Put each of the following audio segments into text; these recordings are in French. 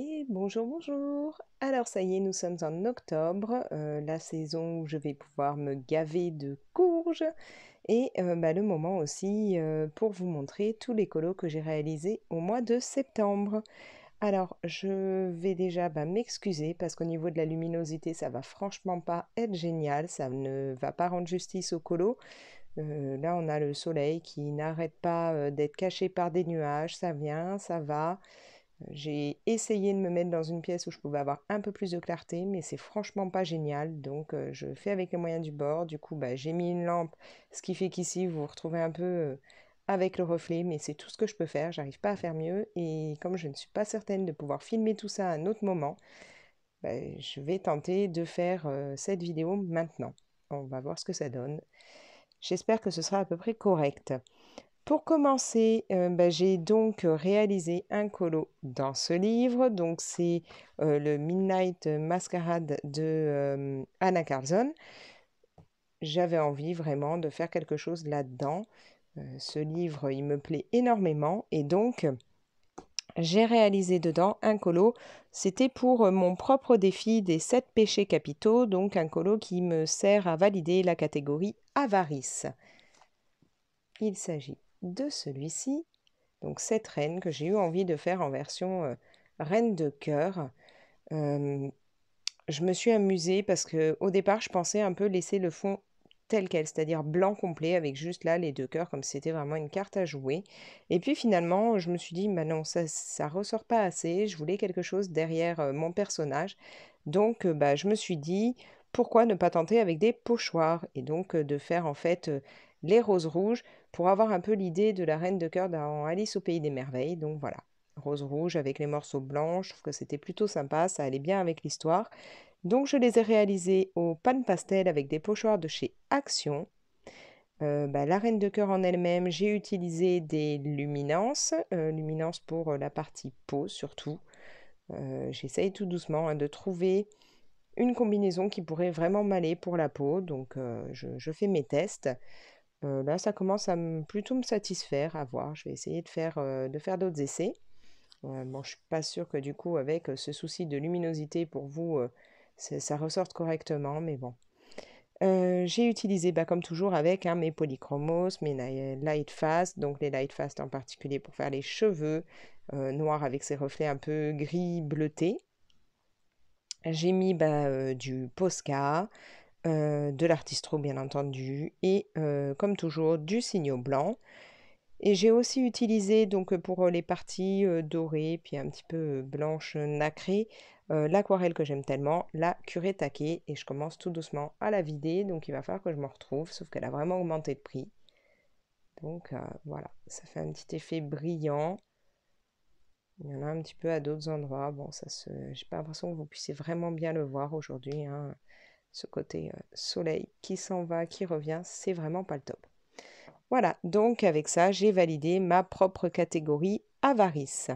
Et bonjour, bonjour. Alors ça y est, nous sommes en octobre, la saison où je vais pouvoir me gaver de courges et le moment aussi pour vous montrer tous les colos que j'ai réalisés au mois de septembre. Alors je vais déjà m'excuser parce qu'au niveau de la luminosité, ça va franchement pas être génial, ça ne va pas rendre justice au colo. Là, on a le soleil qui n'arrête pas d'être caché par des nuages, ça vient, ça va. J'ai essayé de me mettre dans une pièce où je pouvais avoir un peu plus de clarté, mais c'est franchement pas génial. Donc, je fais avec les moyens du bord. Du coup, j'ai mis une lampe, ce qui fait qu'ici, vous vous retrouvez un peu avec le reflet, mais c'est tout ce que je peux faire. J'arrive pas à faire mieux. Et comme je ne suis pas certaine de pouvoir filmer tout ça à un autre moment, je vais tenter de faire cette vidéo maintenant. On va voir ce que ça donne. J'espère que ce sera à peu près correct. Pour commencer, j'ai donc réalisé un colo dans ce livre. Donc c'est le Midnight Masquerade de Anna Carlson. J'avais envie vraiment de faire quelque chose là-dedans. Ce livre, il me plaît énormément et donc j'ai réalisé dedans un colo. C'était pour mon propre défi des 7 péchés capitaux, donc un colo qui me sert à valider la catégorie avarice. Il s'agit de celui-ci. Donc cette reine que j'ai eu envie de faire en version reine de cœur. Euh, je me suis amusée parce que au départ, je pensais un peu laisser le fond tel quel, c'est-à-dire blanc complet avec juste là les deux cœurs comme si c'était vraiment une carte à jouer. Et puis finalement, je me suis dit, bah non, ça ressort pas assez. Je voulais quelque chose derrière mon personnage. Donc, je me suis dit, pourquoi ne pas tenter avec des pochoirs et donc de faire en fait les roses rouges pour avoir un peu l'idée de la reine de cœur dans Alice au pays des merveilles. Donc voilà, rose rouge avec les morceaux blancs, je trouve que c'était plutôt sympa, ça allait bien avec l'histoire. Donc je les ai réalisés au pan pastel avec des pochoirs de chez Action. La reine de cœur en elle-même, j'ai utilisé des luminances, luminances pour la partie peau surtout. J'essaye tout doucement de trouver une combinaison qui pourrait vraiment m'aller pour la peau, donc je fais mes tests. Là, ça commence à plutôt me satisfaire, à voir. Je vais essayer de faire d'autres essais. Bon, je suis pas sûre que du coup, avec ce souci de luminosité pour vous, ça ressorte correctement, mais bon. J'ai utilisé, comme toujours, avec mes polychromos, mes light fast, donc les light fast en particulier pour faire les cheveux noirs avec ces reflets un peu gris bleuté. J'ai mis du Posca, de l'artistro bien entendu, et comme toujours du Signo blanc. Et j'ai aussi utilisé donc pour les parties dorées, puis un petit peu blanches nacrées, l'aquarelle que j'aime tellement, la Kuretake, et je commence tout doucement à la vider, donc il va falloir que je me retrouve, sauf qu'elle a vraiment augmenté de prix. Donc voilà, ça fait un petit effet brillant. Il y en a un petit peu à d'autres endroits. Bon, j'ai pas l'impression que vous puissiez vraiment bien le voir aujourd'hui, hein. Ce côté soleil qui s'en va, qui revient, c'est vraiment pas le top. Voilà, donc avec ça, j'ai validé ma propre catégorie avarice.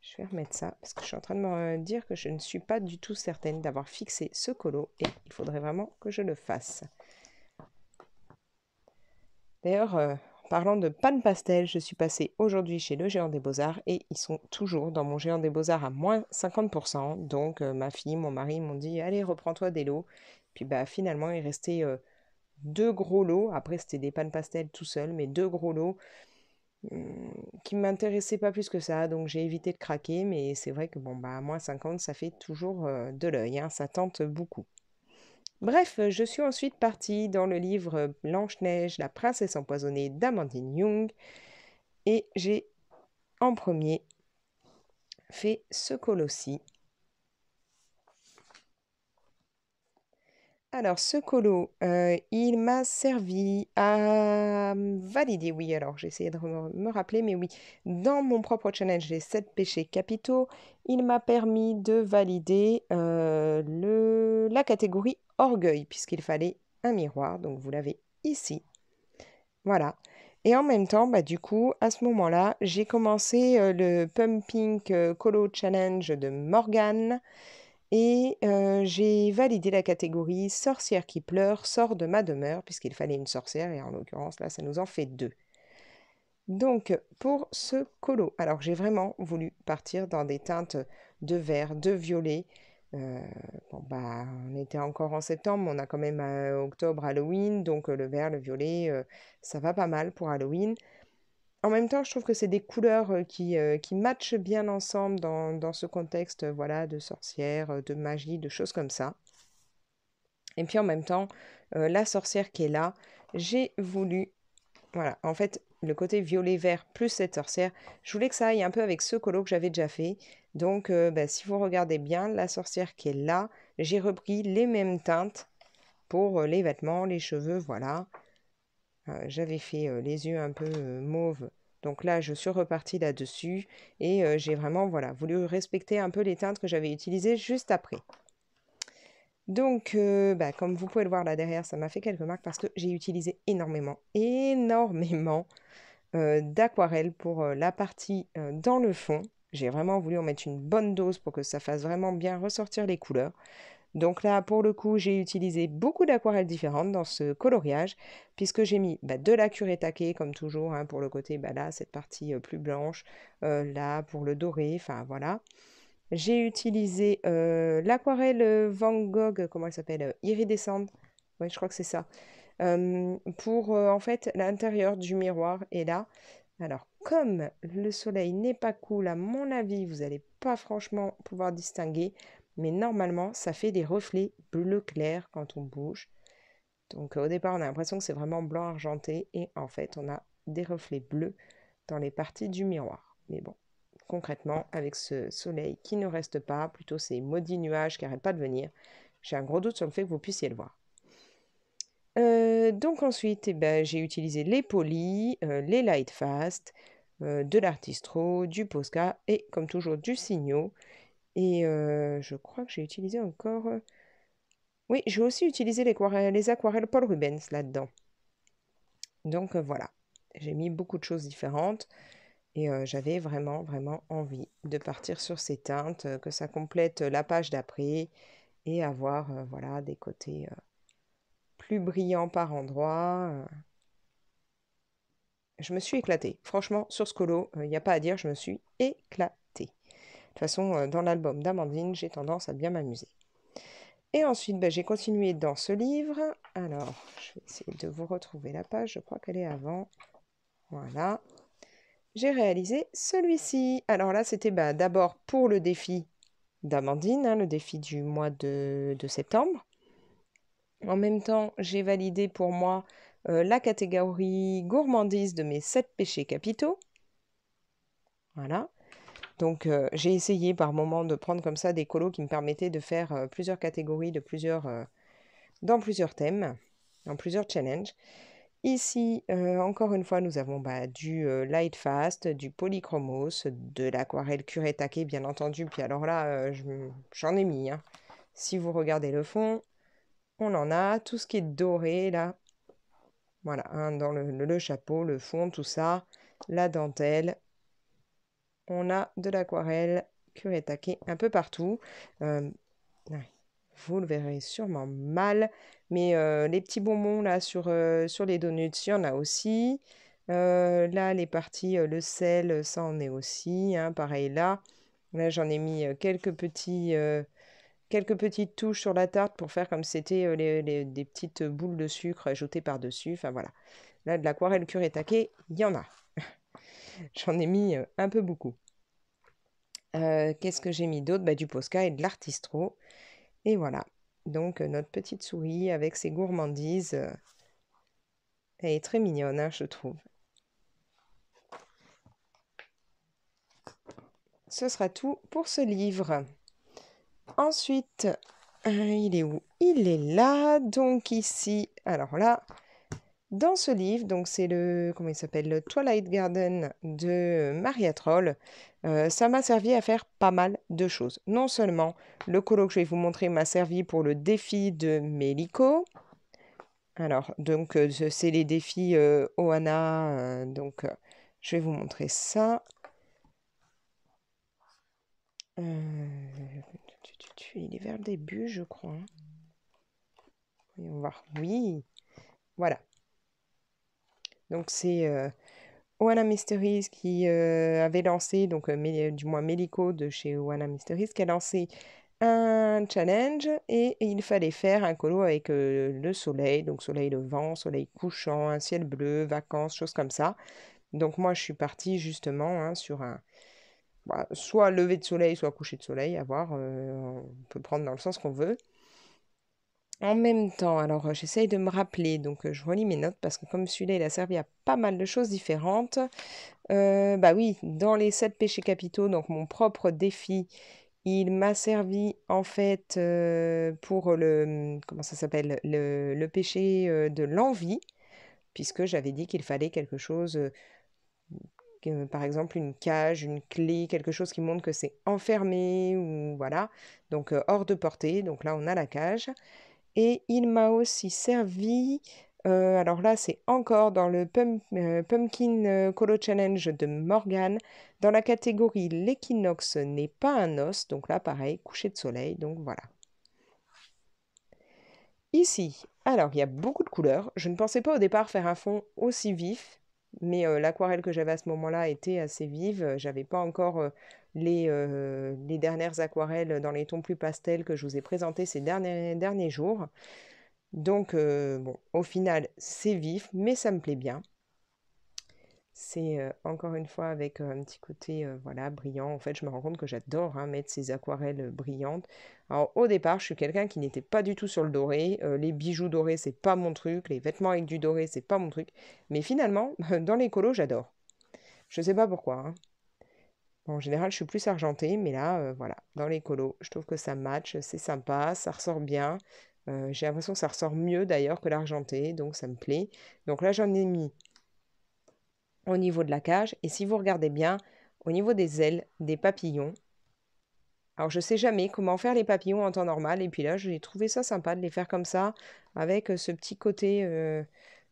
Je vais remettre ça parce que je suis en train de me dire que je ne suis pas du tout certaine d'avoir fixé ce colo et il faudrait vraiment que je le fasse. D'ailleurs, en parlant de panne pastel, je suis passée aujourd'hui chez le Géant des Beaux-Arts et ils sont toujours dans mon Géant des Beaux-Arts à moins 50%. Donc ma fille, mon mari m'ont dit, allez, reprends-toi des lots. Puis finalement, il restait deux gros lots. Après, c'était des pannes pastel tout seul, mais deux gros lots qui ne m'intéressaient pas plus que ça. Donc j'ai évité de craquer, mais c'est vrai que bon, à moins 50, ça fait toujours de l'œil, hein, ça tente beaucoup. Bref, je suis ensuite partie dans le livre Blanche-Neige, la princesse empoisonnée d'Amandine Young, et j'ai en premier fait ce colosse. Alors, ce colo, il m'a servi à valider, oui, alors j'ai essayé de me rappeler, mais oui, dans mon propre challenge les 7 péchés capitaux, il m'a permis de valider la catégorie orgueil, puisqu'il fallait un miroir, donc vous l'avez ici. Voilà. Et en même temps, du coup, à ce moment-là, j'ai commencé le Pumping Colo Challenge de Morgane. Et j'ai validé la catégorie sorcière qui pleure, sort de ma demeure, puisqu'il fallait une sorcière, et en l'occurrence, là, ça nous en fait deux. Donc, pour ce colo, alors j'ai vraiment voulu partir dans des teintes de vert, de violet. Euh, bon, bah, on était encore en septembre, mais on a quand même octobre, Halloween, donc le vert, le violet, ça va pas mal pour Halloween. En même temps, je trouve que c'est des couleurs qui matchent bien ensemble dans ce contexte, voilà, de sorcière, de magie, de choses comme ça. Et puis en même temps, la sorcière qui est là, j'ai voulu voilà, en fait, le côté violet-vert plus cette sorcière, je voulais que ça aille un peu avec ce colo que j'avais déjà fait. Donc, bah, si vous regardez bien, la sorcière qui est là, j'ai repris les mêmes teintes pour les vêtements, les cheveux, voilà. J'avais fait les yeux un peu mauve. Donc là, je suis repartie là-dessus et j'ai vraiment, voilà, voulu respecter un peu les teintes que j'avais utilisées juste après. Donc, bah, comme vous pouvez le voir là derrière, ça m'a fait quelques marques parce que j'ai utilisé énormément, énormément d'aquarelle pour la partie dans le fond. J'ai vraiment voulu en mettre une bonne dose pour que ça fasse vraiment bien ressortir les couleurs. Donc là, pour le coup, j'ai utilisé beaucoup d'aquarelles différentes dans ce coloriage, puisque j'ai mis bah, de la Kuretake, comme toujours, hein, pour le côté, bah, là, cette partie plus blanche, là, pour le doré, enfin voilà. J'ai utilisé l'aquarelle Van Gogh, comment elle s'appelle Iridescente. Oui, je crois que c'est ça. Pour en fait l'intérieur du miroir est là. Alors, comme le soleil n'est pas cool, à mon avis, vous n'allez pas franchement pouvoir distinguer, mais normalement, ça fait des reflets bleu clair quand on bouge. Donc, au départ, on a l'impression que c'est vraiment blanc argenté, et en fait, on a des reflets bleus dans les parties du miroir. Mais bon, concrètement, avec ce soleil qui ne reste pas, plutôt ces maudits nuages qui n'arrêtent pas de venir, j'ai un gros doute sur le fait que vous puissiez le voir. Donc ensuite, eh ben, j'ai utilisé les polis, les Lightfast, de l'Artistro, du Posca et comme toujours du Signo. Et je crois que j'ai utilisé encore... Oui, j'ai aussi utilisé les aquarelles Paul Rubens là-dedans. Donc voilà, j'ai mis beaucoup de choses différentes et j'avais vraiment, vraiment envie de partir sur ces teintes, que ça complète la page d'après et avoir voilà, des côtés plus brillants par endroits. Je me suis éclatée. Franchement, sur ce colo, il n'y a pas à dire, je me suis éclatée. De toute façon, dans l'album d'Amandine, j'ai tendance à bien m'amuser. Et ensuite, j'ai continué dans ce livre. Alors, je vais essayer de vous retrouver la page, je crois qu'elle est avant. Voilà. J'ai réalisé celui-ci. Alors là, c'était d'abord pour le défi d'Amandine, hein, le défi du mois de septembre. En même temps, j'ai validé pour moi la catégorie gourmandise de mes 7 péchés capitaux. Voilà. Donc, j'ai essayé par moment de prendre comme ça des colos qui me permettaient de faire plusieurs catégories dans plusieurs thèmes, dans plusieurs challenges. Ici, encore une fois, nous avons du light fast, du polychromos, de l'aquarelle Kuretake, bien entendu. Puis alors là, j'en ai mis, hein. Si vous regardez le fond, on en a. Tout ce qui est doré, là, voilà, hein, dans le chapeau, le fond, tout ça, la dentelle. On a de l'aquarelle Kuretake un peu partout. Ouais, vous le verrez sûrement mal, mais les petits bonbons là sur les donuts, il y en a aussi. Là, les parties, le sel, ça en est aussi, hein, pareil là. Là, j'en ai mis quelques petites touches sur la tarte pour faire comme si c'était des petites boules de sucre ajoutées par-dessus. Enfin voilà. Là, de l'aquarelle Kuretake, il y en a. J'en ai mis un peu beaucoup. Qu'est-ce que j'ai mis d'autre? Du Posca et de l'Artistro. Et voilà. Donc, notre petite souris avec ses gourmandises, elle est très mignonne, hein, je trouve. Ce sera tout pour ce livre. Ensuite, il est où? Il est là. Donc ici, alors là, dans ce livre, donc c'est comment il s'appelle? Le Twilight Garden de Maria Troll. Ça m'a servi à faire pas mal de choses. Non seulement le colo que je vais vous montrer m'a servi pour le défi de Mélico. Alors, donc, c'est les défis Ohana. Donc, je vais vous montrer ça. Il est vers le début, je crois, hein. Voyons voir. Oui, voilà. Donc, c'est Oana Mysteries qui avait lancé, donc du moins Meliko de chez Oana Mysteries, qui a lancé un challenge et il fallait faire un colo avec le soleil, donc soleil levant, soleil couchant, un ciel bleu, vacances, choses comme ça. Donc moi je suis partie justement hein, sur un soit lever de soleil, soit coucher de soleil, à voir, on peut prendre dans le sens qu'on veut. En même temps, alors j'essaye de me rappeler, donc je relis mes notes parce que comme celui-là il a servi à pas mal de choses différentes. Bah oui, dans les 7 péchés capitaux, donc mon propre défi, il m'a servi en fait pour comment ça s'appelle, le péché de l'envie, puisque j'avais dit qu'il fallait quelque chose, par exemple une cage, une clé, quelque chose qui montre que c'est enfermé ou voilà, donc hors de portée. Donc là, on a la cage. Et il m'a aussi servi, alors là, c'est encore dans le Pumpkin Colo Challenge de Morgane, dans la catégorie l'équinoxe n'est pas un os, donc là, pareil, coucher de soleil, donc voilà. Ici, alors il y a beaucoup de couleurs. Je ne pensais pas au départ faire un fond aussi vif, mais l'aquarelle que j'avais à ce moment-là était assez vive. J'avais pas encore les dernières aquarelles dans les tons plus pastels que je vous ai présentés ces derniers jours. Donc, bon, au final, c'est vif, mais ça me plaît bien. C'est encore une fois avec un petit côté voilà, brillant. En fait, je me rends compte que j'adore hein, mettre ces aquarelles brillantes. Alors, au départ, je suis quelqu'un qui n'était pas du tout sur le doré. Les bijoux dorés, c'est pas mon truc. Les vêtements avec du doré, c'est pas mon truc. Mais finalement, dans les colos, j'adore. Je sais pas pourquoi. Hein. En général, je suis plus argentée, mais là, voilà, dans les colos, je trouve que ça match, c'est sympa, ça ressort bien. J'ai l'impression que ça ressort mieux d'ailleurs que l'argenté, donc ça me plaît. Donc là, j'en ai mis au niveau de la cage. Et si vous regardez bien, au niveau des ailes, des papillons, alors je sais jamais comment faire les papillons en temps normal. Et puis là, j'ai trouvé ça sympa de les faire comme ça, avec ce petit côté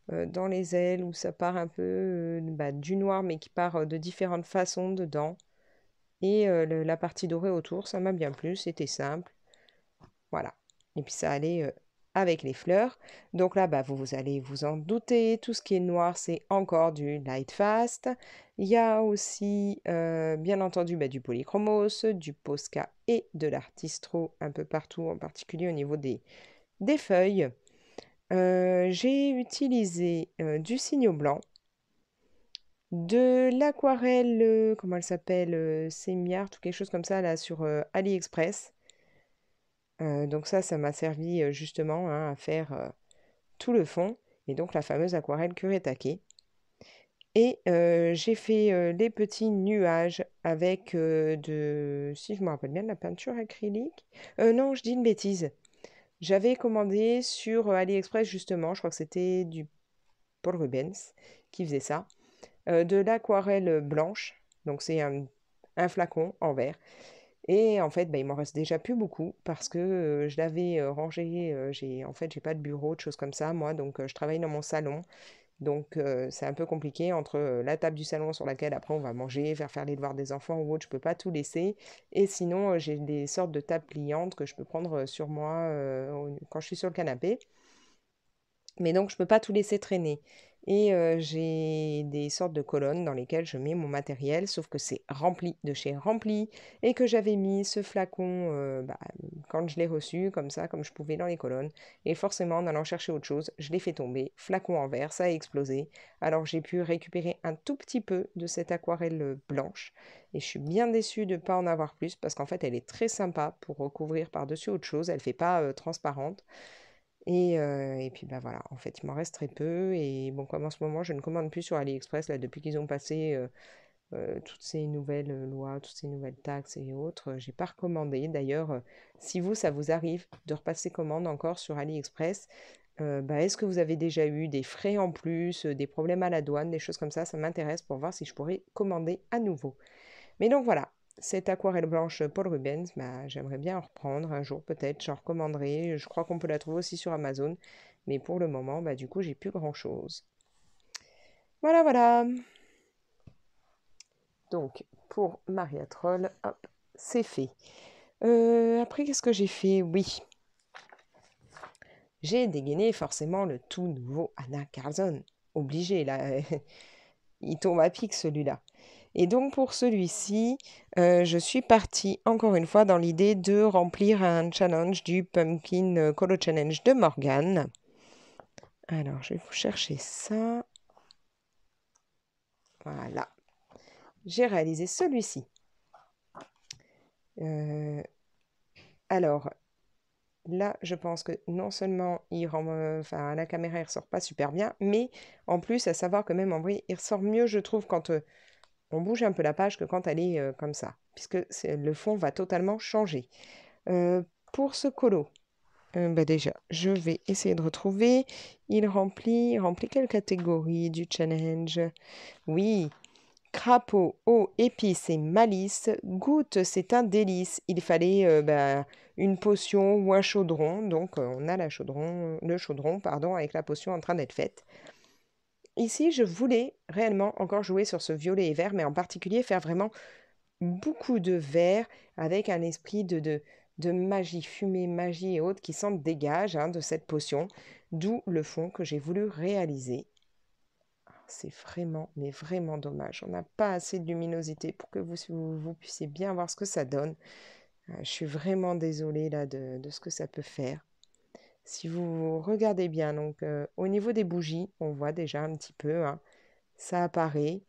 dans les ailes où ça part un peu bah, du noir, mais qui part de différentes façons dedans. Et la partie dorée autour, ça m'a bien plu, c'était simple. Voilà. Et puis ça allait avec les fleurs. Donc là, bah, vous allez vous en douter, tout ce qui est noir, c'est encore du Light Fast. Il y a aussi, bien entendu, bah, du Polychromos, du Posca et de l'Artistro un peu partout, en particulier au niveau des feuilles. J'ai utilisé du Signo blanc, de l'aquarelle, comment elle s'appelle, Semi-Art ou quelque chose comme ça, là, sur AliExpress. Donc ça m'a servi justement hein, à faire tout le fond, et donc la fameuse aquarelle Kuretake. Et j'ai fait les petits nuages avec si je me rappelle bien, de la peinture acrylique. Non, je dis une bêtise. J'avais commandé sur AliExpress justement, je crois que c'était du Paul Rubens qui faisait ça, de l'aquarelle blanche. Donc c'est un flacon en verre. Et en fait, bah, il m'en reste déjà plus beaucoup parce que je l'avais rangé. En fait, j'ai pas de bureau, de choses comme ça, moi, donc je travaille dans mon salon. Donc c'est un peu compliqué entre la table du salon sur laquelle après on va manger, faire les devoirs des enfants ou autre, je peux pas tout laisser. Et sinon, j'ai des sortes de tables pliantes que je peux prendre sur moi quand je suis sur le canapé. Mais donc, je peux pas tout laisser traîner. Et j'ai des sortes de colonnes dans lesquelles je mets mon matériel, sauf que c'est rempli de chez Rempli, et que j'avais mis ce flacon bah, quand je l'ai reçu, comme ça, comme je pouvais dans les colonnes. Et forcément, en allant chercher autre chose, je l'ai fait tomber, flacon en verre, ça a explosé. Alors j'ai pu récupérer un tout petit peu de cette aquarelle blanche, et je suis bien déçue de ne pas en avoir plus, parce qu'en fait, elle est très sympa pour recouvrir par-dessus autre chose, elle fait pas transparente. Et puis bah voilà, en fait, il m'en reste très peu. Et bon, comme en ce moment, je ne commande plus sur AliExpress, là, depuis qu'ils ont passé toutes ces nouvelles lois, toutes ces nouvelles taxes et autres, j'ai pas recommandé. D'ailleurs, si vous, ça vous arrive de repasser commande encore sur AliExpress, bah, est-ce que vous avez déjà eu des frais en plus, des problèmes à la douane, des choses comme ça m'intéresse pour voir si je pourrais commander à nouveau. Mais donc voilà, cette aquarelle blanche Paul Rubens, bah, j'aimerais bien en reprendre un jour peut-être, j'en recommanderai. Je crois qu'on peut la trouver aussi sur Amazon, mais pour le moment, bah, du coup, j'ai plus grand-chose. Voilà, voilà. Donc, pour Maria Troll, hop, c'est fait. Après, qu'est-ce que j'ai fait? Oui, j'ai dégainé forcément le tout nouveau Anna Carlson. Obligé, là. il tombe à pic celui-là. Et donc pour celui-ci, je suis partie encore une fois dans l'idée de remplir un challenge du Pumpkin Colo Challenge de Morgane. Alors, je vais vous chercher ça. Voilà. J'ai réalisé celui-ci. Alors, là, je pense que non seulement la caméra ne ressort pas super bien, mais en plus, à savoir que même en vrai, il ressort mieux, je trouve, quand on bouge un peu la page que quand elle est comme ça, puisque le fond va totalement changer. Euh, pour ce colo, déjà, je vais essayer de retrouver. Il remplit quelle catégorie du challenge? Oui, crapaud, eau, épices et malice. Goutte, c'est un délice. Il fallait une potion ou un chaudron. Donc, on a le chaudron, pardon, avec la potion en train d'être faite. Ici, je voulais réellement encore jouer sur ce violet et vert, mais en particulier faire vraiment beaucoup de vert avec un esprit de magie, fumée, magie et autres qui s'en dégagent de cette potion, d'où le fond que j'ai voulu réaliser. C'est vraiment, mais vraiment dommage. On n'a pas assez de luminosité pour que vous puissiez bien voir ce que ça donne. Je suis vraiment désolée là de ce que ça peut faire. Si vous regardez bien, donc au niveau des bougies, on voit déjà un petit peu, ça apparaît.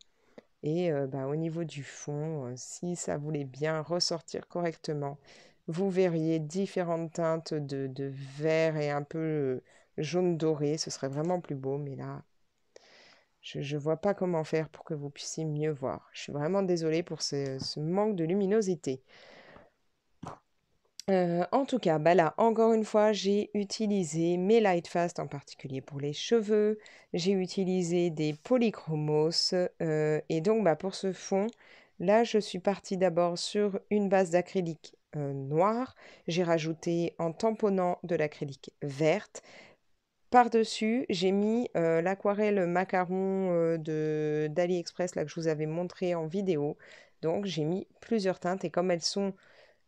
Et au niveau du fond, si ça voulait bien ressortir correctement, vous verriez différentes teintes de vert et un peu jaune doré. Ce serait vraiment plus beau, mais là, je ne vois pas comment faire pour que vous puissiez mieux voir. Je suis vraiment désolée pour ce manque de luminosité. En tout cas, là, encore une fois, j'ai utilisé mes Lightfast, en particulier pour les cheveux. J'ai utilisé des polychromos. Et donc, pour ce fond, là, je suis partie d'abord sur une base d'acrylique noir. J'ai rajouté en tamponnant de l'acrylique verte. Par-dessus, j'ai mis l'aquarelle macaron d'AliExpress là, que je vous avais montré en vidéo. Donc, j'ai mis plusieurs teintes et comme elles sont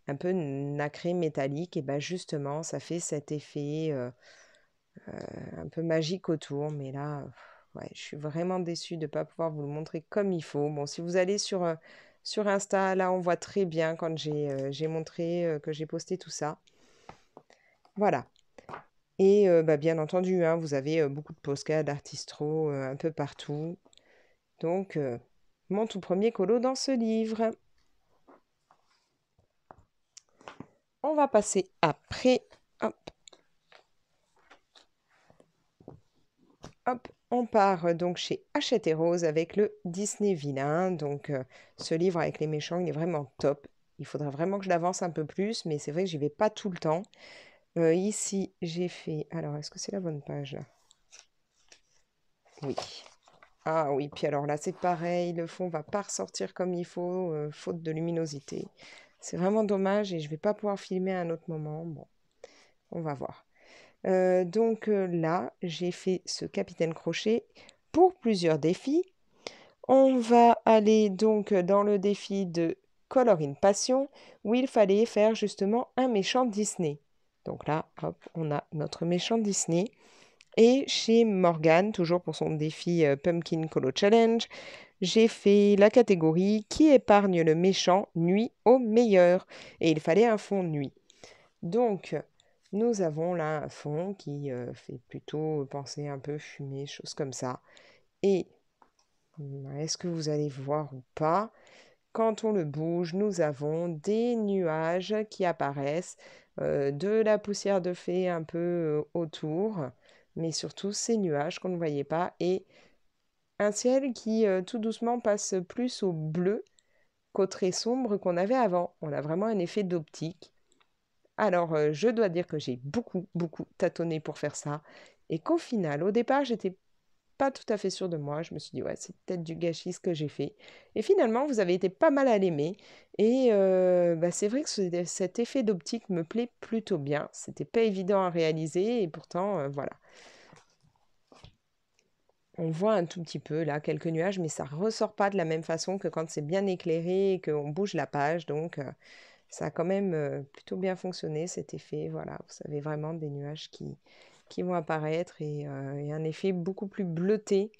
un peu nacré métallique, et justement, ça fait cet effet un peu magique autour. Mais là, ouais, je suis vraiment déçue de ne pas pouvoir vous le montrer comme il faut. Bon, si vous allez sur Insta, là, on voit très bien quand j'ai montré que j'ai posté tout ça. Voilà. Et bien entendu, vous avez beaucoup de postcards d'artistro un peu partout. Donc, mon tout premier colo dans ce livre. On va passer après. Hop, hop, on part donc chez Hachette et Rose avec le Disney Vilain. Donc, ce livre avec les méchants, il est vraiment top. Il faudrait vraiment que je l'avance un peu plus, mais c'est vrai que j'y vais pas tout le temps. Ici, j'ai fait. Alors, est-ce que c'est la bonne page là? Oui. Ah oui, puis alors là, c'est pareil, le fond va pas ressortir comme il faut, faute de luminosité. C'est vraiment dommage et je vais pas pouvoir filmer à un autre moment. Bon, on va voir. Donc là, j'ai fait ce Capitaine Crochet pour plusieurs défis. On va aller donc dans le défi de Color in Passion, où il fallait faire justement un méchant Disney. Donc là, hop, on a notre méchant Disney. Et chez Morgane, toujours pour son défi Pumpkin Colo Challenge, j'ai fait la catégorie qui épargne le méchant nuit au meilleur. Et il fallait un fond nuit. Donc, nous avons là un fond qui fait plutôt penser un peu fumée, choses comme ça. Et est-ce que vous allez voir ou pas? Quand on le bouge, nous avons des nuages qui apparaissent, de la poussière de fée un peu autour, mais surtout ces nuages qu'on ne voyait pas et un ciel qui tout doucement passe plus au bleu qu'au très sombre qu'on avait avant. On a vraiment un effet d'optique. Alors, je dois dire que j'ai beaucoup, beaucoup tâtonné pour faire ça et qu'au final, au départ, j'étais pas tout à fait sûre de moi. Je me suis dit: «Ouais, c'est peut-être du gâchis ce que j'ai fait» et finalement, vous avez été pas mal à l'aimer et c'est vrai que cet effet d'optique me plaît plutôt bien. C'était pas évident à réaliser et pourtant, voilà. On voit un tout petit peu là quelques nuages, mais ça ressort pas de la même façon que quand c'est bien éclairé et qu'on bouge la page donc ça a quand même, plutôt bien fonctionné cet effet, voilà. Vous avez vraiment des nuages qui vont apparaître et un effet beaucoup plus bleuté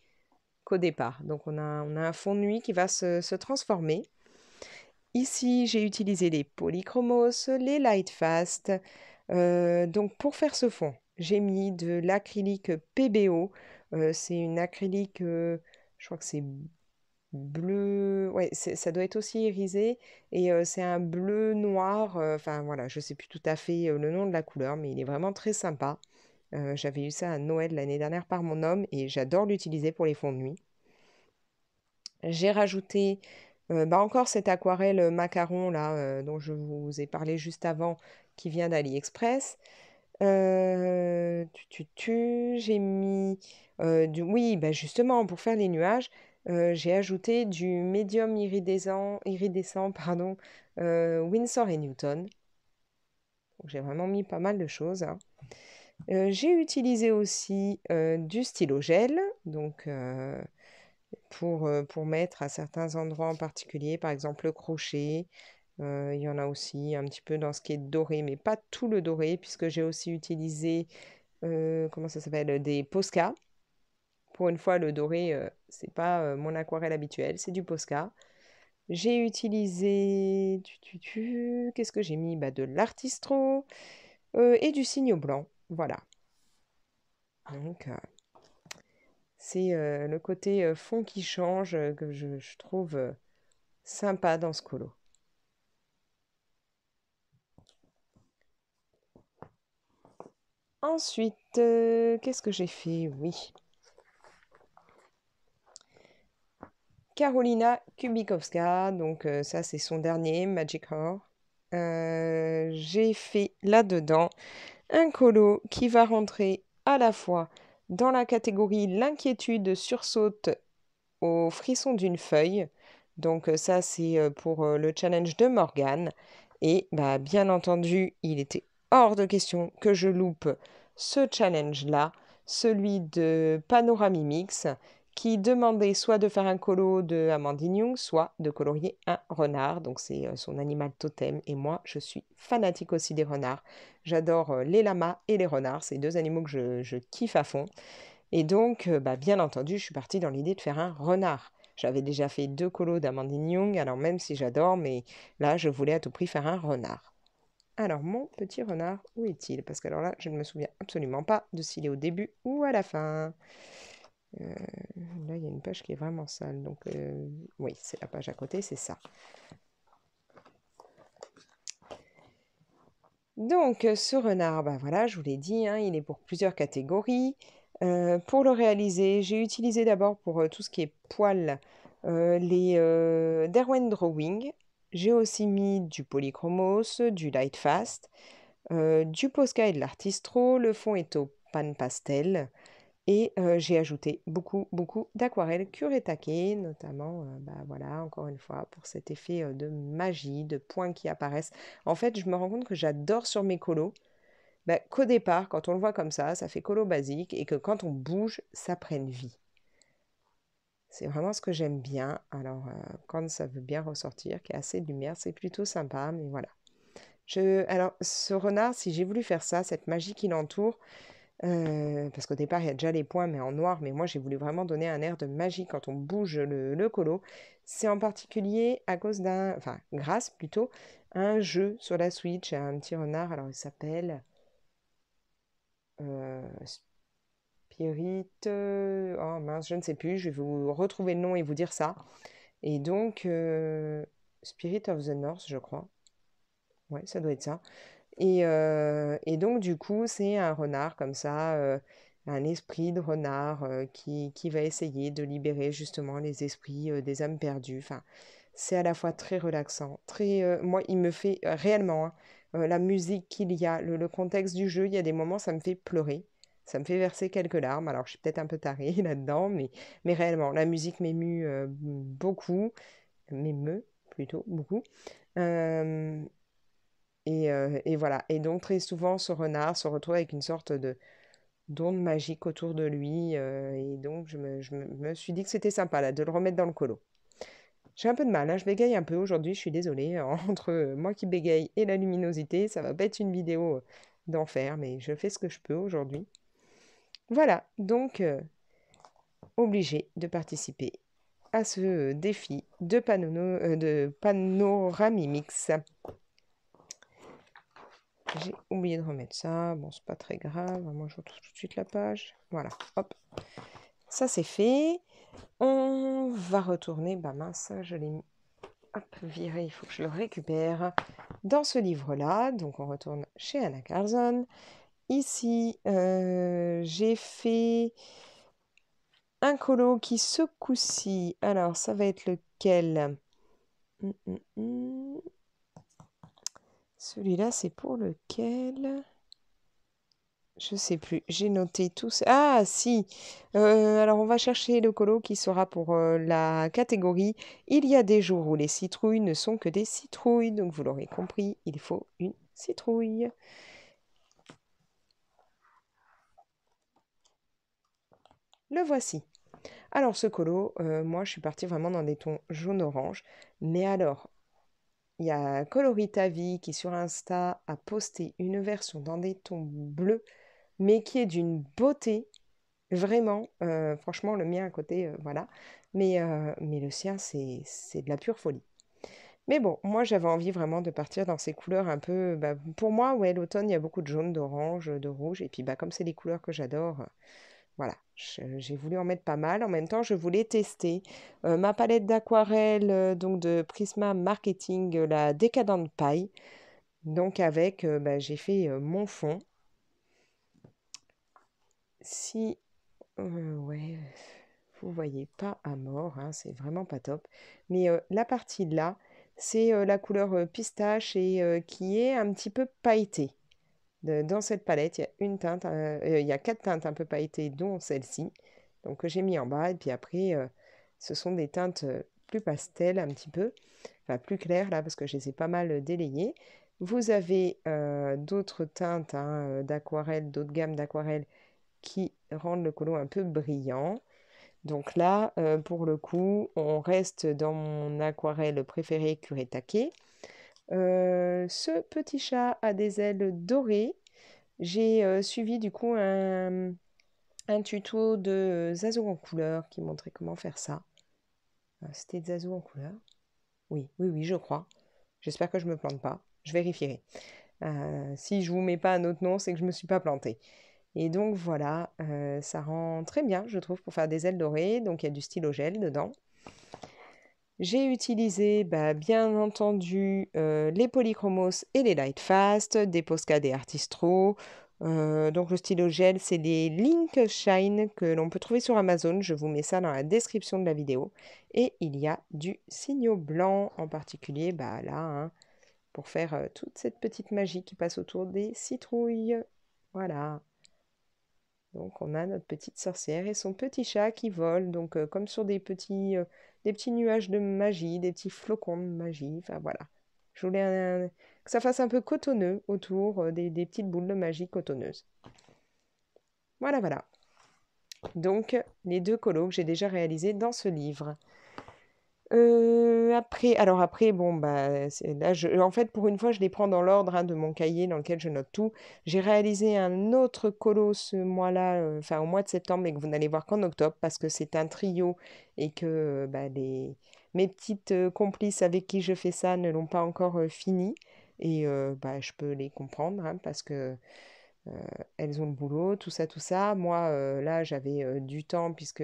qu'au départ. Donc on a un fond de nuit qui va se transformer. Ici, j'ai utilisé les polychromos, les Lightfast. Donc pour faire ce fond, j'ai mis de l'acrylique PBO. C'est une acrylique, je crois que c'est bleu, ouais, ça doit être aussi irisé. Et c'est un bleu noir, enfin voilà, je sais plus tout à fait le nom de la couleur, mais il est vraiment très sympa. J'avais eu ça à Noël l'année dernière par mon homme et j'adore l'utiliser pour les fonds de nuit. J'ai rajouté encore cette aquarelle macaron là dont je vous ai parlé juste avant qui vient d'AliExpress. J'ai mis oui, bah justement pour faire les nuages, j'ai ajouté du médium iridescent pardon, Winsor et Newton. Donc, j'ai vraiment mis pas mal de choses, hein. J'ai utilisé aussi du stylo gel, donc pour mettre à certains endroits en particulier, par exemple le crochet. Il y en a aussi un petit peu dans ce qui est doré, mais pas tout le doré, puisque j'ai aussi utilisé, comment ça s'appelle, des Posca. Pour une fois, le doré, c'est pas mon aquarelle habituelle, c'est du Posca. J'ai utilisé, qu'est-ce que j'ai mis? Bah, de l'artistro et du signo blanc. Voilà. Donc, c'est le côté fond qui change que je trouve sympa dans ce colo. Ensuite, qu'est-ce que j'ai fait? Oui. Karolina Kubikowska, donc ça c'est son dernier, Magic Horror. J'ai fait là-dedans un colo qui va rentrer à la fois dans la catégorie l'inquiétude sursaute au frisson d'une feuille. Donc ça c'est pour le challenge de Morgane. Et bah, bien entendu, il était hors de question que je loupe ce challenge-là, celui de Panoramimix, qui demandait soit de faire un colo de Amandine Young, soit de colorier un renard. Donc c'est son animal totem. Et moi, je suis fanatique aussi des renards. J'adore les lamas et les renards. C'est deux animaux que je kiffe à fond. Et donc, bah, bien entendu, je suis partie dans l'idée de faire un renard. J'avais déjà fait 2 colos d'Amandine Young, alors même si j'adore, mais là, je voulais à tout prix faire un renard. Alors, mon petit renard, où est-il? Parce que alors là, je ne me souviens absolument pas de s'il est au début ou à la fin. Euh, Là, il y a une page qui est vraiment sale, donc oui, c'est la page à côté, c'est ça. Donc, ce renard, bah voilà, je vous l'ai dit, hein, il est pour plusieurs catégories. Pour le réaliser, j'ai utilisé d'abord pour tout ce qui est poils les Derwent Drawing. J'ai aussi mis du Polychromos, du Lightfast, du Posca et de l'Artistro. Le fond est au pan pastel. Et j'ai ajouté beaucoup, beaucoup d'aquarelles Kuretake, notamment, bah, voilà, encore une fois, pour cet effet de magie, de points qui apparaissent. En fait, je me rends compte que j'adore sur mes colos, bah, qu'au départ, quand on le voit comme ça fait colo basique, et que quand on bouge, ça prenne vie. C'est vraiment ce que j'aime bien. Alors, quand ça veut bien ressortir, qu'il y a assez de lumière, c'est plutôt sympa, mais voilà. Alors, ce renard, si j'ai voulu faire ça, cette magie qui l'entoure, parce qu'au départ, il y a déjà les points, mais en noir. Mais moi, j'ai voulu vraiment donner un air de magie quand on bouge le colo. C'est en particulier à cause enfin, grâce plutôt, à un jeu sur la Switch, à un petit renard. Alors, il s'appelle euh, Spirit. Oh mince, je ne sais plus. Je vais vous retrouver le nom et vous dire ça. Et donc, Spirit of the North, je crois. Ouais, ça doit être ça. Et donc, du coup, c'est un renard comme ça, un esprit de renard qui va essayer de libérer justement les esprits des âmes perdues. Enfin, c'est à la fois très relaxant, moi, il me fait réellement, hein, la musique qu'il y a, le contexte du jeu, il y a des moments, ça me fait pleurer. Ça me fait verser quelques larmes. Alors, je suis peut-être un peu tarée là-dedans, mais réellement, la musique m'émue beaucoup, m'émeut plutôt beaucoup. Euh, et voilà. Et donc, très souvent, ce renard se retrouve avec une sorte de d'onde magique autour de lui. Et donc, je me suis dit que c'était sympa, là, de le remettre dans le colo. J'ai un peu de mal, hein, je bégaye un peu aujourd'hui, je suis désolée. Entre moi qui bégaye et la luminosité, ça va pas être une vidéo d'enfer, mais je fais ce que je peux aujourd'hui. Voilà, donc obligé de participer à ce défi de, de Panoramimix. J'ai oublié de remettre ça. Bon, c'est pas très grave. Moi, je retrouve tout de suite la page. Voilà, hop. Ça, c'est fait. On va retourner. Bah mince, je l'ai mis. Hop, viré, il faut que je le récupère dans ce livre-là. Donc, on retourne chez Anna Carlson. Ici, j'ai fait un colo qui, ce coup-ci, alors, ça va être lequel? Celui-là, c'est pour lequel? Je sais plus. J'ai noté tous. Ah, si. Alors, on va chercher le colo qui sera pour la catégorie Il y a des jours où les citrouilles ne sont que des citrouilles. Donc, vous l'aurez compris, il faut une citrouille. Le voici. Alors, ce colo, moi, je suis partie vraiment dans des tons jaune-orange. Mais alors, il y a Colorita Vie qui, sur Insta, a posté une version dans des tons bleus, mais qui est d'une beauté. Vraiment, franchement, le mien à côté, voilà. Mais le sien, c'est de la pure folie. Mais bon, moi, j'avais envie vraiment de partir dans ces couleurs un peu... bah, pour moi, ouais, l'automne, il y a beaucoup de jaune, d'orange, de rouge. Et puis, bah, comme c'est les couleurs que j'adore, voilà, j'ai voulu en mettre pas mal. En même temps, je voulais tester ma palette d'aquarelle, donc de Prisma Marketing, la Decadent Pie. Donc, avec, bah, j'ai fait mon fond. Si... ouais, vous voyez pas à mort, hein, c'est vraiment pas top. Mais la partie là, c'est la couleur pistache et qui est un petit peu pailletée. Dans cette palette, il y a une teinte, il y a quatre teintes un peu pailletées, dont celle-ci. Donc que j'ai mis en bas. Et puis après, ce sont des teintes plus pastel un petit peu, enfin plus claires là parce que je les ai pas mal délayées. Vous avez d'autres teintes hein, d'aquarelle, d'autres gammes d'aquarelle qui rendent le colo un peu brillant. Donc là, pour le coup, on reste dans mon aquarelle préférée Kuretake. Ce petit chat a des ailes dorées. J'ai suivi du coup un tuto de Zazo en couleur qui montrait comment faire ça. C'était Zazo en couleur? Oui, oui, oui, je crois. J'espère que je ne me plante pas. Je vérifierai. Si je vous mets pas un autre nom, c'est que je ne me suis pas plantée. Et donc voilà, ça rend très bien, je trouve, pour faire des ailes dorées. Donc il y a du stylo gel dedans. J'ai utilisé, bah, bien entendu, les Polychromos et les Lightfast, des Posca, des Artistro. Donc le stylo gel, c'est des Link Shine que l'on peut trouver sur Amazon. Je vous mets ça dans la description de la vidéo. Et il y a du Signo blanc en particulier, bah là, hein, pour faire toute cette petite magie qui passe autour des citrouilles. Voilà. Donc on a notre petite sorcière et son petit chat qui vole, donc comme sur des petits nuages de magie, des petits flocons de magie. Enfin voilà. Je voulais que ça fasse un peu cotonneux autour, des petites boules de magie cotonneuses. Voilà, voilà. Donc les deux colos que j'ai déjà réalisés dans ce livre. Après, bon, bah, là, en fait, pour une fois, je les prends dans l'ordre hein, de mon cahier dans lequel je note tout. J'ai réalisé un autre colo ce mois-là, enfin au mois de septembre, mais que vous n'allez voir qu'en octobre parce que c'est un trio et que bah, mes petites complices avec qui je fais ça ne l'ont pas encore fini. Et bah, je peux les comprendre hein, parce que elles ont le boulot, tout ça, tout ça. Moi, là, j'avais du temps puisque,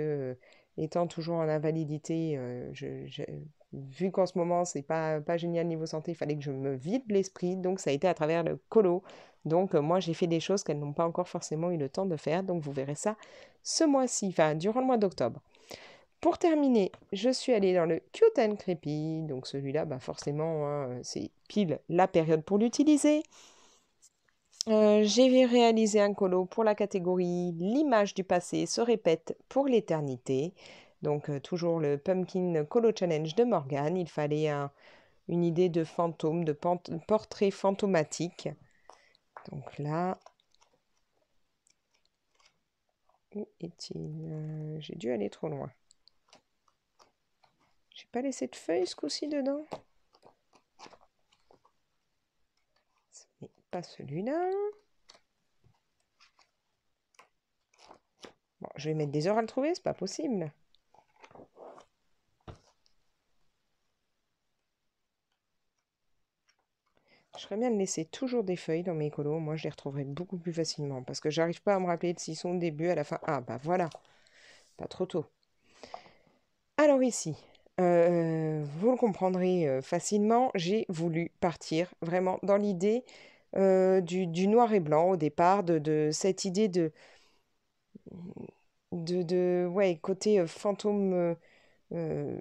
étant toujours en invalidité, vu qu'en ce moment, c'est pas génial niveau santé, il fallait que je me vide l'esprit. Donc, ça a été à travers le colo. Donc, moi, j'ai fait des choses qu'elles n'ont pas encore forcément eu le temps de faire. Donc, vous verrez ça ce mois-ci, enfin, durant le mois d'octobre. Pour terminer, je suis allée dans le Cute and Creepy. Donc, celui-là, bah, forcément, hein, c'est pile la période pour l'utiliser. J'ai réalisé un colo pour la catégorie L'image du passé se répète pour l'éternité. Donc toujours le Pumpkin Colo Challenge de Morgane. Il fallait une idée de fantôme, de portrait fantomatique. Donc là, où est-il? J'ai dû aller trop loin. J'ai pas laissé de feuilles ce coup-ci dedans. Ce n'est pas celui-là. Bon, je vais mettre des heures à le trouver, c'est pas possible. Je ferais bien de laisser toujours des feuilles dans mes colos. Moi, je les retrouverai beaucoup plus facilement parce que j'arrive pas à me rappeler s'ils sont au début, à la fin. Ah, bah voilà, pas trop tôt. Alors ici, vous le comprendrez facilement, j'ai voulu partir vraiment dans l'idée du noir et blanc au départ, de cette idée ouais, côté fantôme, euh,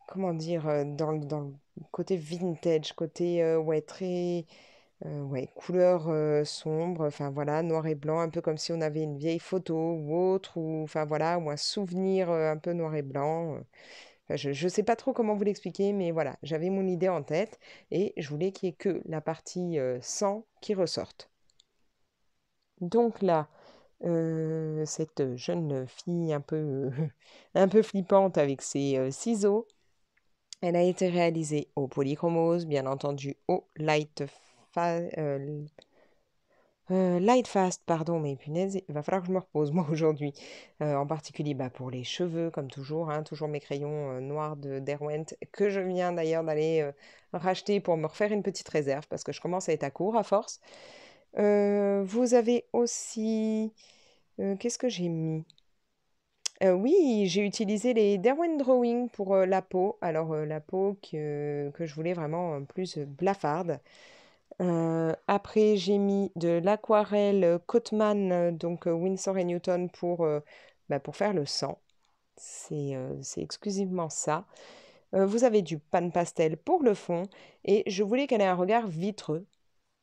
comment dire, dans le côté vintage, côté, ouais, très, ouais, couleur sombre, enfin voilà, noir et blanc, un peu comme si on avait une vieille photo ou autre, ou enfin voilà, ou un souvenir un peu noir et blanc. Enfin, je ne sais pas trop comment vous l'expliquer, mais voilà, j'avais mon idée en tête et je voulais qu'il n'y ait que la partie sang qui ressorte. Donc là, cette jeune fille un peu, un peu flippante avec ses ciseaux, elle a été réalisée au polychromose, bien entendu au light fast, pardon, mais punaise, il va falloir que je me repose moi aujourd'hui. En particulier bah, pour les cheveux, comme toujours, hein, toujours mes crayons noirs de Derwent, que je viens d'ailleurs d'aller racheter pour me refaire une petite réserve, parce que je commence à être à court à force. Vous avez aussi... qu'est-ce que j'ai mis? Oui, j'ai utilisé les Derwent Drawing pour la peau. Alors la peau que je voulais vraiment plus blafarde. Après, j'ai mis de l'aquarelle Cotman, donc Winsor et Newton bah, pour faire le sang. C'est exclusivement ça. Vous avez du pan pastel pour le fond et je voulais qu'elle ait un regard vitreux.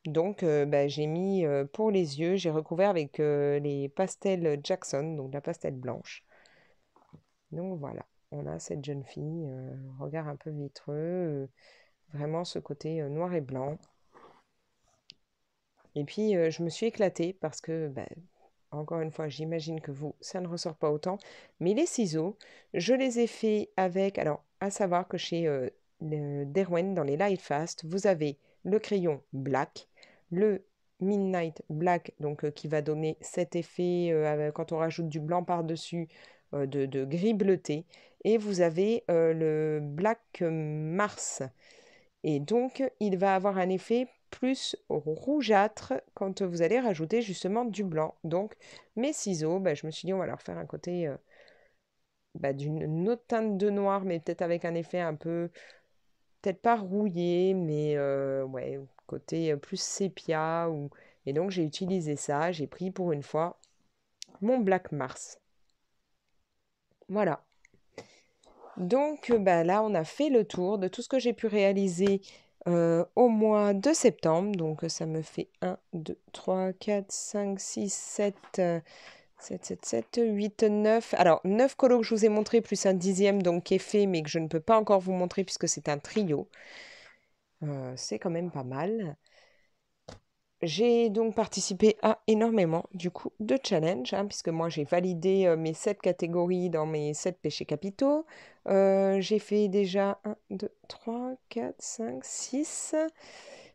Donc, bah, j'ai mis pour les yeux, j'ai recouvert avec les pastels Jackson, donc la pastel blanche. Donc voilà, on a cette jeune fille, regard un peu vitreux, vraiment ce côté noir et blanc. Et puis, je me suis éclatée parce que, bah, encore une fois, j'imagine que vous, ça ne ressort pas autant. Mais les ciseaux, je les ai faits avec... Alors, à savoir que chez Derwent, dans les Light Fast, vous avez le crayon black, le Midnight Black, donc qui va donner cet effet, quand on rajoute du blanc par-dessus, de gris bleuté. Et vous avez le Black Mars. Et donc, il va avoir un effet plus rougeâtre quand vous allez rajouter justement du blanc. Donc, mes ciseaux, bah, je me suis dit, on va leur faire un côté bah, d'une autre teinte de noir, mais peut-être avec un effet un peu, peut-être pas rouillé, mais ouais, côté plus sépia. Et donc, j'ai utilisé ça. J'ai pris pour une fois mon Black Mars. Voilà. Donc bah, là, on a fait le tour de tout ce que j'ai pu réaliser au mois de septembre. Donc ça me fait 1, 2, 3, 4, 5, 6, 7, 7, 8, 9. Alors 9 colos que je vous ai montré, plus un dixième donc qui est fait, mais que je ne peux pas encore vous montrer puisque c'est un trio. C'est quand même pas mal. J'ai donc participé à énormément du coup de challenges, hein, puisque moi j'ai validé mes 7 catégories dans mes 7 péchés capitaux. J'ai fait déjà 1, 2, 3, 4, 5, 6,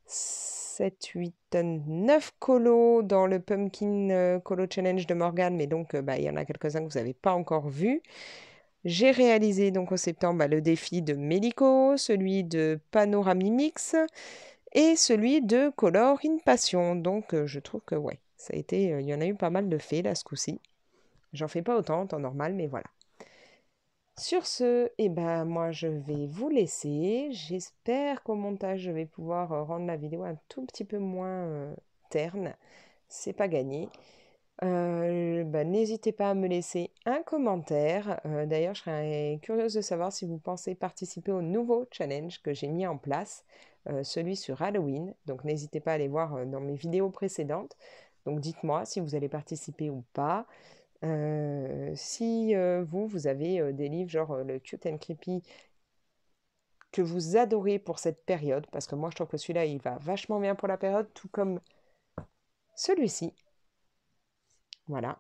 7, 8, 9 colos dans le Pumpkin Colo Challenge de Morgane, mais donc bah, il y en a quelques-uns que vous n'avez pas encore vus. J'ai réalisé donc au septembre bah, le défi de Mélico, celui de Panoramimix et celui de Color in Passion. Donc, je trouve que, ouais, ça a été, il y en a eu pas mal de faits là ce coup-ci. J'en fais pas autant en temps normal, mais voilà. Sur ce, eh ben, moi, je vais vous laisser. J'espère qu'au montage, je vais pouvoir rendre la vidéo un tout petit peu moins terne. C'est pas gagné. Bah, n'hésitez pas à me laisser un commentaire. D'ailleurs, je serais curieuse de savoir si vous pensez participer au nouveau challenge que j'ai mis en place, celui sur Halloween. Donc, n'hésitez pas à aller voir dans mes vidéos précédentes. Donc, dites-moi si vous allez participer ou pas. Si vous avez des livres genre le Cute and Creepy que vous adorez pour cette période, parce que moi, je trouve que celui-là, il va vachement bien pour la période, tout comme celui-ci. Voilà.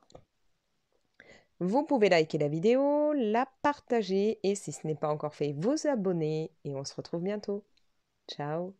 Vous pouvez liker la vidéo, la partager et si ce n'est pas encore fait, vous abonner et on se retrouve bientôt. Ciao!